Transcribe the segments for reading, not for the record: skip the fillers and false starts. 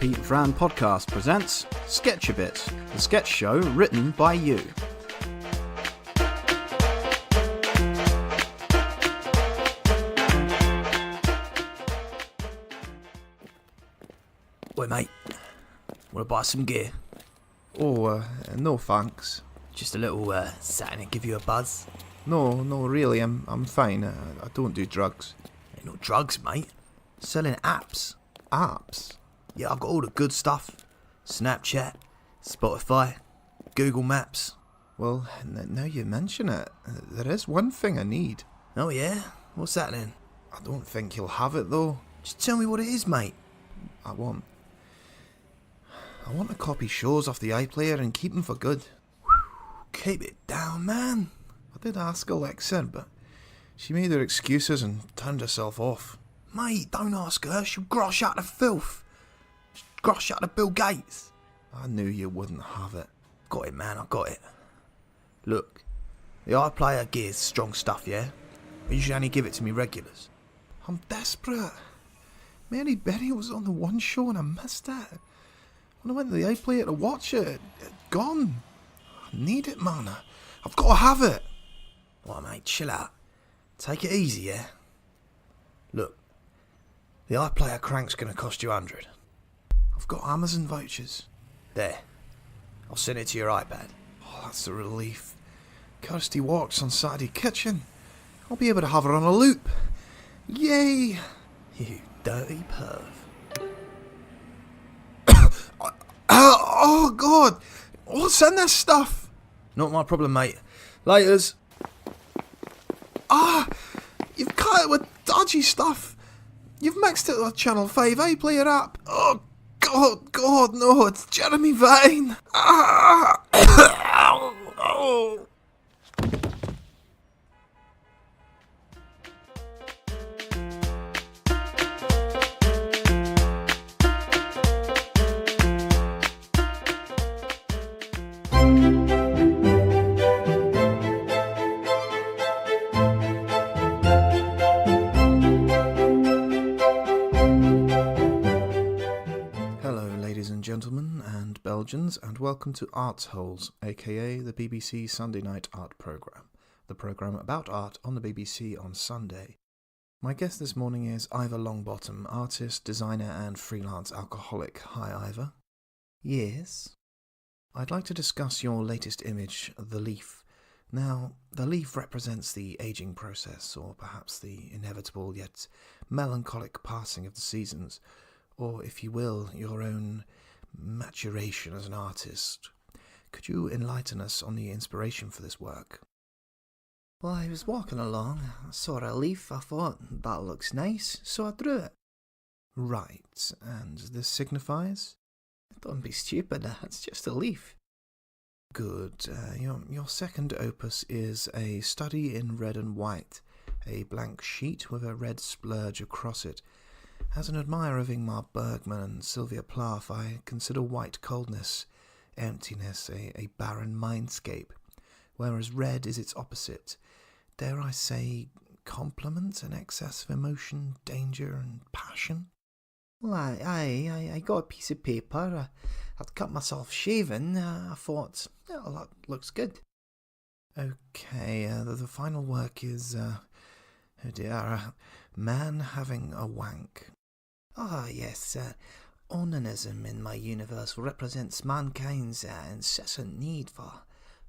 Pete and Fran podcast presents Sketchibit, the sketch show written by you. Wait, mate, wanna buy some gear? No thanks. Just a little Saturn and give you a buzz? No, really, I'm fine. I don't do drugs. Ain't no drugs, mate. Selling apps. Apps? Yeah, I've got all the good stuff. Snapchat, Spotify, Google Maps. Well, now you mention it, there is one thing I need. Oh yeah? What's that then? I don't think you'll have it though. Just tell me what it is, mate. I want to copy shows off the iPlayer and keep them for good. Keep it down, man. I did ask Alexa, but she made her excuses and turned herself off. Mate, don't ask her. She'll grosh out the filth. She'll grosh out the Bill Gates. I knew you wouldn't have it. Got it, man. I got it. Look, the iPlayer gear's strong stuff, yeah? But you should only give it to me regulars. I'm desperate. Mary Berry was on the one show and I missed it. When I went to the iPlayer to watch it, gone. I need it, man. I've got to have it. Right, mate, chill out. Take it easy, yeah? Look, the iPlayer crank's going to cost you 100. I've got Amazon vouchers. There. I'll send it to your iPad. Oh, that's a relief. Kirsty walks on Saturday Kitchen. I'll be able to have her on a loop. Yay! You dirty perv. Oh, God! What's in this stuff? Not my problem, mate. Laters. You've cut it with dodgy stuff. You've mixed it with a Channel 5 iPlayer app. Oh, God, no, it's Jeremy Vine. Oh. Gentlemen and Belgians, and welcome to Arts Holes, aka the BBC Sunday Night Art Programme, the programme about art on the BBC on Sunday. My guest this morning is Ivor Longbottom, artist, designer and freelance alcoholic. Hi Ivor. Yes? I'd like to discuss your latest image, The Leaf. Now, the leaf represents the ageing process, or perhaps the inevitable yet melancholic passing of the seasons, or, if you will, your own maturation as an artist. Could you enlighten us on the inspiration for this work? Well, I was walking along, I saw a leaf, I thought, that looks nice, so I drew it. Right, and this signifies? Don't be stupid, it's just a leaf. Good. Your second opus is a study in red and white, a blank sheet with a red splurge across it. As an admirer of Ingmar Bergman and Sylvia Plath, I consider white coldness, emptiness, a barren mindscape, whereas red is its opposite. Dare I say, complement, an excess of emotion, danger and passion? Well, I got a piece of paper, I'd cut myself shaving, I thought, oh, that looks good. Okay, the final work is, man having a wank. Yes, onanism in my universe represents mankind's incessant need for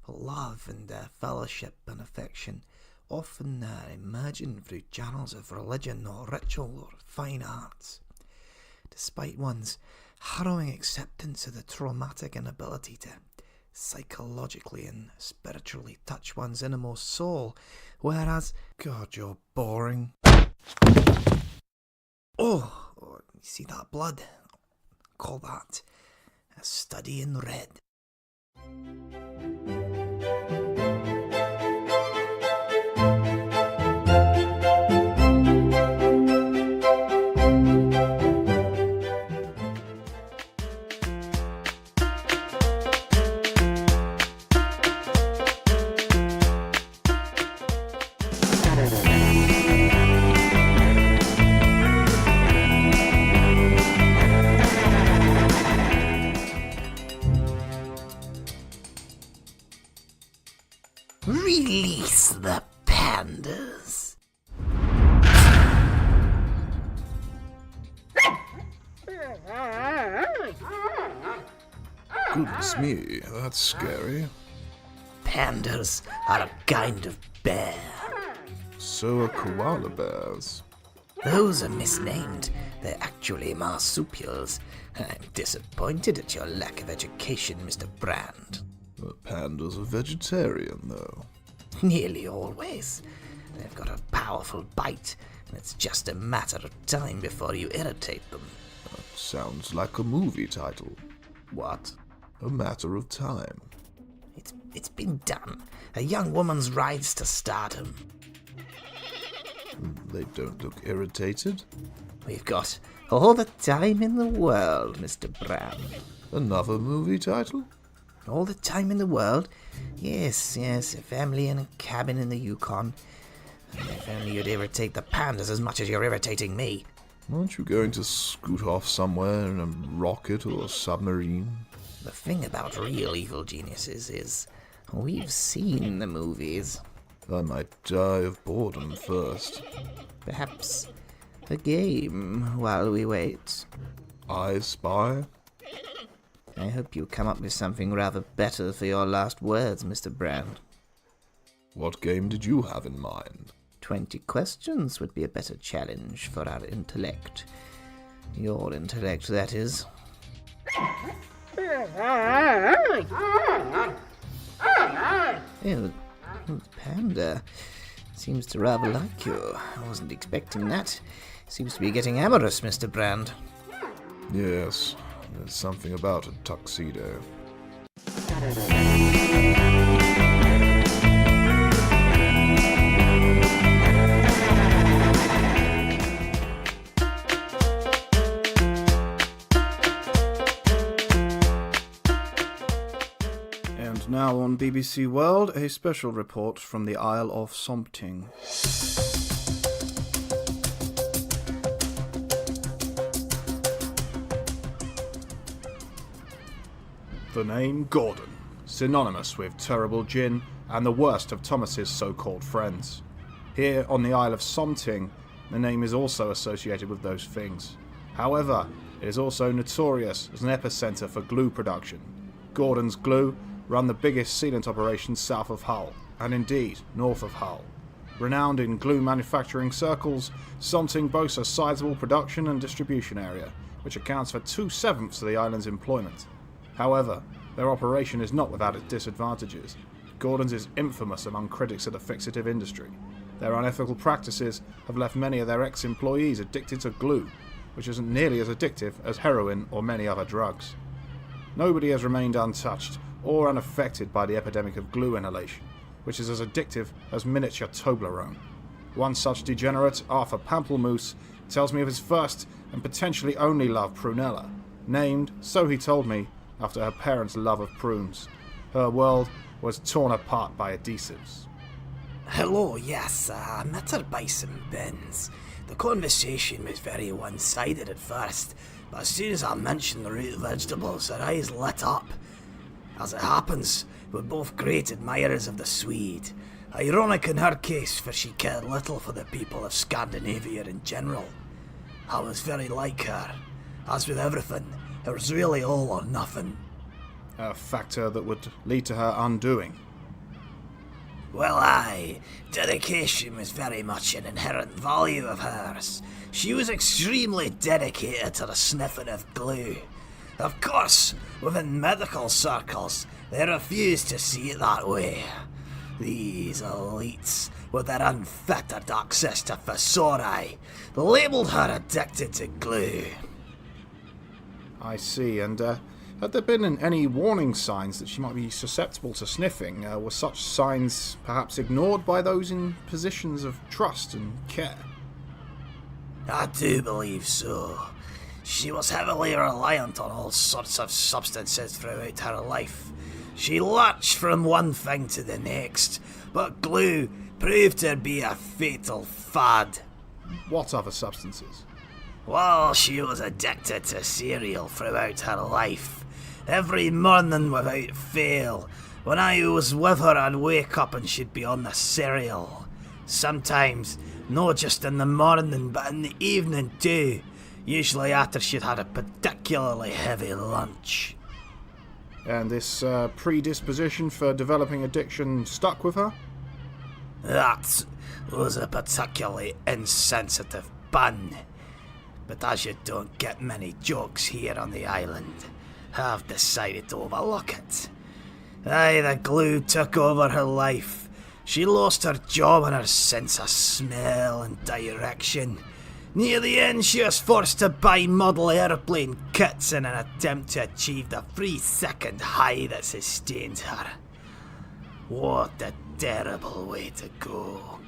love and fellowship and affection, often emerging through channels of religion or ritual or fine arts. Despite one's harrowing acceptance of the traumatic inability to psychologically and spiritually touch one's innermost soul, whereas... God, you're boring. Oh, you see that blood? Call that a study in red. Release the pandas. Goodness me, that's scary. Pandas are a kind of bear. So are koala bears. Those are misnamed. They're actually marsupials. I'm disappointed at your lack of education, Mr. Brand. The pandas are vegetarian, though. Nearly always. They've got a powerful bite, and it's just a matter of time before you irritate them. That sounds like a movie title. What? A Matter of Time. It's been done. A young woman's rise to stardom. They don't look irritated. We've got all the time in the world, Mr. Brand. Another movie title? All the time in the world? Yes, a family in a cabin in the Yukon. And if only you'd irritate the pandas as much as you're irritating me. Aren't you going to scoot off somewhere in a rocket or a submarine? The thing about real evil geniuses is we've seen the movies. I might die of boredom first. Perhaps a game while we wait. I Spy? I hope you come up with something rather better for your last words, Mr. Brand. What game did you have in mind? 20 questions would be a better challenge for our intellect. Your intellect, that is. Oh, the panda seems to rather like you. I wasn't expecting that. Seems to be getting amorous, Mr. Brand. Yes, there's something about a tuxedo. And now on BBC World, a special report from the Isle of Sompting. The name Gordon, synonymous with terrible gin and the worst of Thomas's so-called friends. Here on the Isle of Sompting, the name is also associated with those things. However, it is also notorious as an epicenter for glue production. Gordon's Glue run the biggest sealant operations south of Hull, and indeed north of Hull. Renowned in glue manufacturing circles, Sompting boasts a sizable production and distribution area, which accounts for 2/7 of the island's employment. However, their operation is not without its disadvantages. Gordon's is infamous among critics of the fixative industry. Their unethical practices have left many of their ex-employees addicted to glue, which isn't nearly as addictive as heroin or many other drugs. Nobody has remained untouched or unaffected by the epidemic of glue inhalation, which is as addictive as miniature Toblerone. One such degenerate, Arthur Pamplemousse, tells me of his first and potentially only love, Prunella, named, so he told me, after her parents' love of prunes. Her world was torn apart by adhesives. Hello, yes, I met her by some bins. The conversation was very one-sided at first, but as soon as I mentioned the root vegetables, her eyes lit up. As it happens, we're both great admirers of the Swede. Ironic in her case, for she cared little for the people of Scandinavia in general. I was very like her. As with everything, it was really all or nothing. A factor that would lead to her undoing. Well, aye, dedication was very much an inherent value of hers. She was extremely dedicated to the sniffing of glue. Of course, within medical circles, they refused to see it that way. These elites, with their unfettered access to thesauri, labelled her addicted to glue. I see, and had there been any warning signs that she might be susceptible to sniffing? Were such signs perhaps ignored by those in positions of trust and care? I do believe so. She was heavily reliant on all sorts of substances throughout her life. She lurched from one thing to the next, but glue proved to be a fatal fad. What other substances? Well, she was addicted to cereal throughout her life. Every morning without fail, When I was with her, I'd wake up and she'd be on the cereal. Sometimes, not just in the morning, but in the evening too. Usually after she'd had a particularly heavy lunch. And this predisposition for developing addiction stuck with her? That was a particularly insensitive pun. But as you don't get many jokes here on the island, I've decided to overlook it. Aye, the glue took over her life. She lost her job and her sense of smell and direction. Near the end, she was forced to buy model airplane kits in an attempt to achieve the 3-second high that sustained her. What a terrible way to go.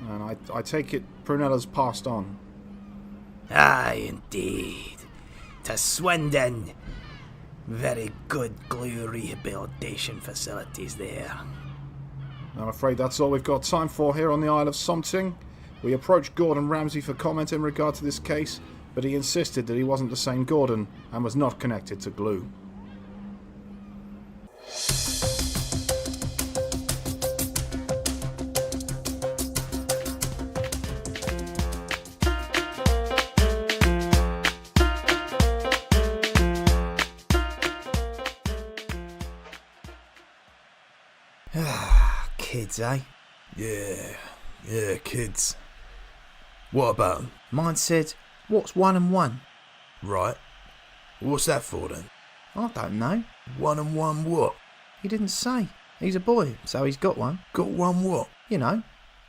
And I take it Prunella's passed on. Aye, indeed. To Swindon. Very good glue rehabilitation facilities there. I'm afraid that's all we've got time for here on the Isle of Sompting. We approached Gordon Ramsay for comment in regard to this case, but he insisted that he wasn't the same Gordon and was not connected to glue. Kids, eh? Yeah, kids. What about 'em? Mine said, "What's 1 and 1?" Right. What's that for then? I don't know. 1 and 1 what? He didn't say. He's a boy, so he's got one. Got one what? You know,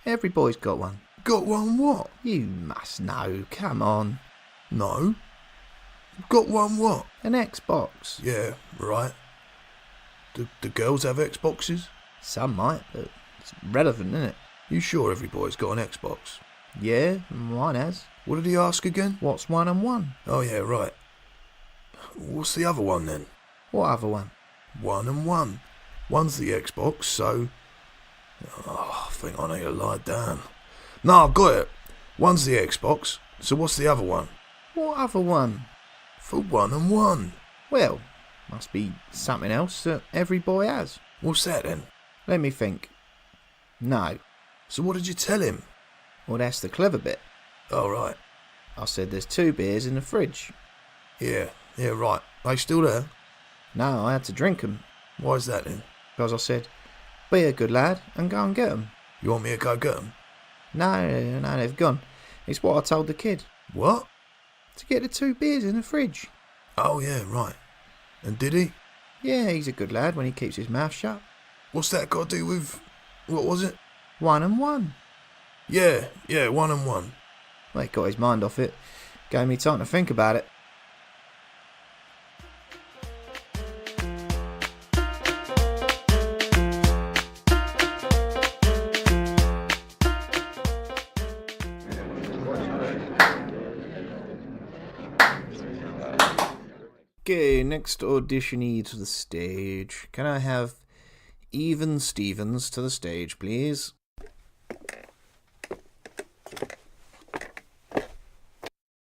every boy's got one. Got one what? You must know, come on. No. Got one what? An Xbox. Yeah, right. Do girls have Xboxes? Some might, but it's relevant, isn't it? You sure every boy's got an Xbox? Yeah, mine has. What did he ask again? What's 1 and 1? Oh yeah, right. What's the other one then? What other one? 1 and 1. One's the Xbox, so... Oh, I think I need to lie down. No, I've got it. One's the Xbox, so what's the other one? What other one? For 1 and 1. Well, must be something else that every boy has. What's that then? Let me think. No. So what did you tell him? Well, that's the clever bit. Oh, right. I said there's 2 beers in the fridge. Yeah, right. They still there? No, I had to drink 'em. Why's that then? Because I said, be a good lad and go and get 'em. You want me to go get them? No, they've gone. It's what I told the kid. What? To get the 2 beers in the fridge. Oh, yeah, right. And did he? Yeah, he's a good lad when he keeps his mouth shut. What's that got to do with... What was it? 1 and 1. Yeah, 1 and 1. Well, he got his mind off it. Gave me time to think about it. Okay, next auditionee to the stage. Can I have Even Stevens to the stage, please?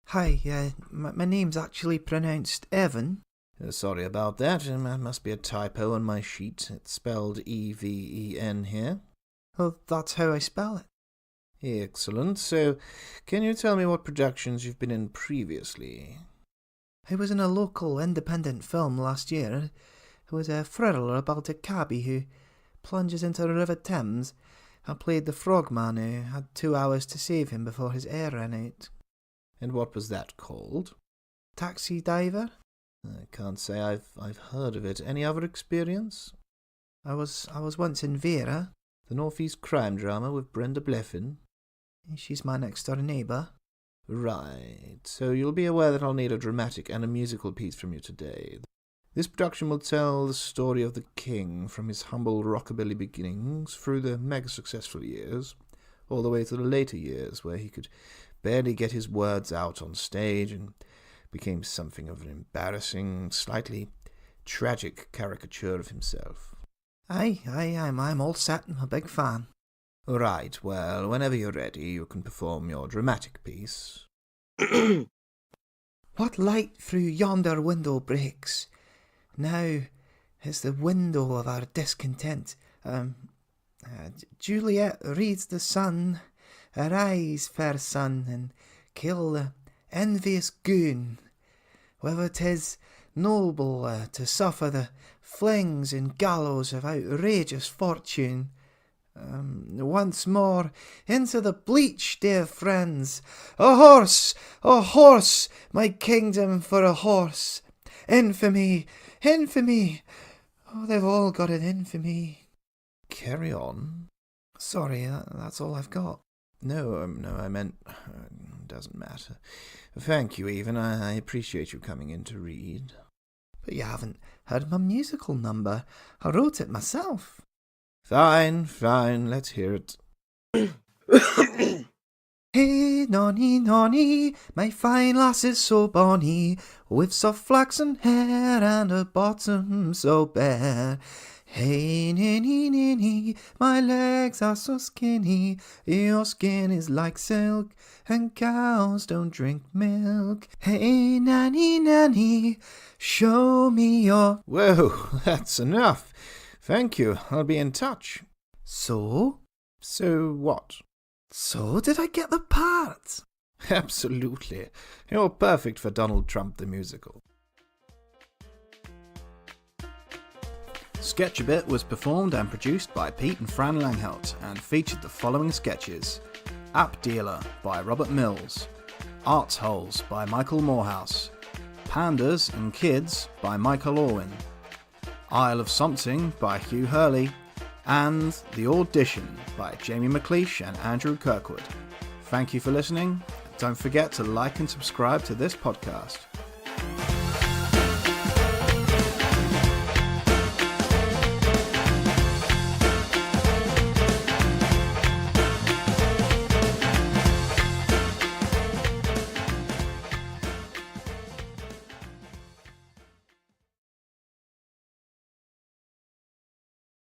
Hi, my name's actually pronounced Evan. Sorry about that. There must be a typo on my sheet. It's spelled E-V-E-N here. Well, that's how I spell it. Excellent. So, can you tell me what productions you've been in previously? I was in a local independent film last year. It was a thriller about a cabbie who plunges into the River Thames. I played the frogman who had 2 hours to save him before his air ran out. And what was that called? Taxi Diver? I can't say I've heard of it. Any other experience? I was once in Vera, the Northeast crime drama with Brenda Bleffin. She's my next door neighbour. Right, so you'll be aware that I'll need a dramatic and a musical piece from you today. This production will tell the story of the king from his humble rockabilly beginnings through the mega-successful years, all the way to the later years where he could barely get his words out on stage and became something of an embarrassing, slightly tragic caricature of himself. Aye, I'm all set. I'm a big fan. Right, well, whenever you're ready, you can perform your dramatic piece. What light through yonder window breaks? Now is the window of our discontent. Juliet reads the sun. Arise, fair sun, and kill the envious goon. Whether 'tis noble to suffer the flings and gallows of outrageous fortune. Once more into the bleach, dear friends. A horse, my kingdom for a horse. Infamy, infamy. Oh, they've all got an infamy. Carry on. Sorry, that's all I've got. No, I meant... doesn't matter. Thank you, Even. I appreciate you coming in to read. But you haven't heard my musical number. I wrote it myself. Fine, let's hear it. Hey, nonny, nonny, my fine lass is so bonny, with soft flaxen hair and a bottom so bare. Hey, ninny, ninny, my legs are so skinny, your skin is like silk, and cows don't drink milk. Hey, nanny, nanny, show me your... Whoa, that's enough. Thank you, I'll be in touch. So? So what? So did I get the part? Absolutely. You're perfect for Donald Trump the musical. Sketchibit was performed and produced by Pete and Fran Langhout and featured the following sketches: App Dealer by Robert Mills, Arts Holes by Michael Morehouse, Pandas and Kids by Michael Orwin, Isle of Sompting by Hugh Hurley, and The Audition by Jamie McLeish and Andrew Kirkwood. Thank you for listening. Don't forget to like and subscribe to this podcast.